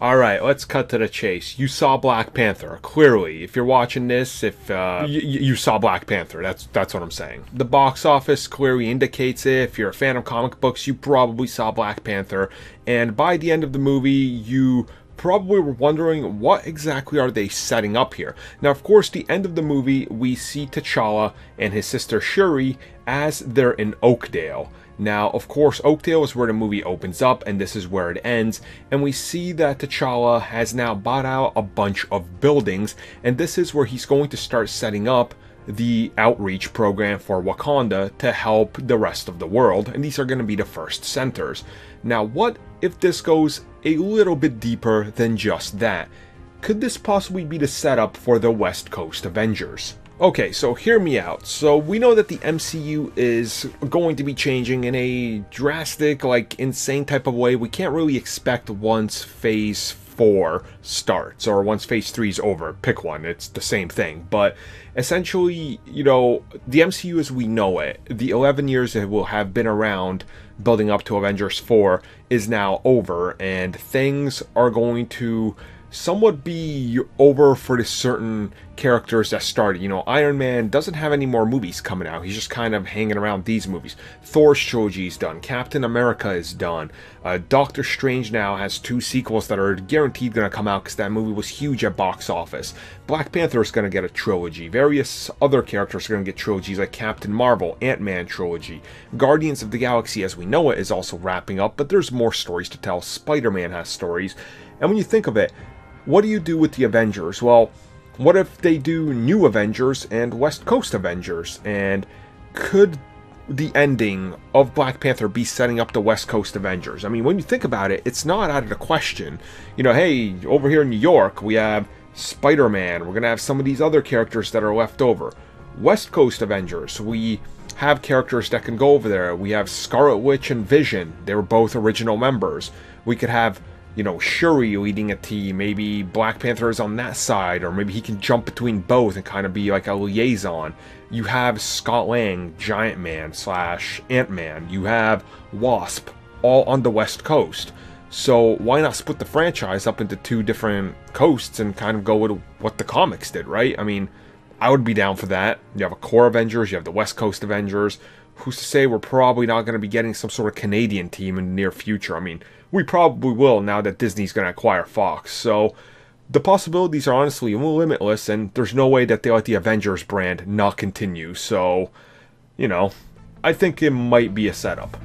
Alright, let's cut to the chase. You saw Black Panther, clearly. If you're watching this, if you saw Black Panther, that's what I'm saying. The box office clearly indicates it. If you're a fan of comic books, you probably saw Black Panther. And by the end of the movie, you probably were wondering what exactly are they setting up here. Now, of course, the end of the movie, we see T'Challa and his sister Shuri as they're in Oakdale. Now, of course, Oakdale is where the movie opens up, and this is where it ends, and we see that T'Challa has now bought out a bunch of buildings, and this is where he's going to start setting up the outreach program for Wakanda to help the rest of the world, and these are going to be the first centers. Now, what if this goes a little bit deeper than just that? Could this possibly be the setup for the West Coast Avengers? Okay, so hear me out. So we know that the MCU is going to be changing in a drastic, like, insane type of way. We can't really expect once Phase 4 starts, or once Phase 3 is over. Pick one, it's the same thing. But essentially, you know, the MCU as we know it, the 11 years it will have been around building up to Avengers 4 is now over, and things are going to somewhat be over for the certain characters that started. You know, Iron Man doesn't have any more movies coming out. He's just kind of hanging around these movies. Thor's trilogy is done. Captain America is done. Doctor Strange now has 2 sequels that are guaranteed going to come out because that movie was huge at box office. Black Panther is going to get a trilogy. Various other characters are going to get trilogies like Captain Marvel, Ant-Man trilogy. Guardians of the Galaxy as we know it is also wrapping up, but there's more stories to tell. Spider-Man has stories. And when you think of it, what do you do with the Avengers? Well, what if they do New Avengers and West Coast Avengers? And could the ending of Black Panther be setting up the West Coast Avengers? I mean, when you think about it, it's not out of the question. You know, hey, over here in New York, we have Spider-Man. We're going to have some of these other characters that are left over. West Coast Avengers, we have characters that can go over there. We have Scarlet Witch and Vision. They were both original members. We could have, you know, Shuri leading a team. Maybe Black Panther is on that side, or maybe he can jump between both and kind of be like a liaison. You have Scott Lang, Giant Man / Ant-Man. You have Wasp, all on the West Coast. So why not split the franchise up into 2 different coasts and kind of go with what the comics did, right? I mean, I would be down for that. You have a core Avengers, you have the West Coast Avengers. Who's to say we're probably not going to be getting some sort of Canadian team in the near future? I mean, we probably will now that Disney's going to acquire Fox. So the possibilities are honestly limitless, and there's no way that they let the Avengers brand not continue. So, you know, I think it might be a setup.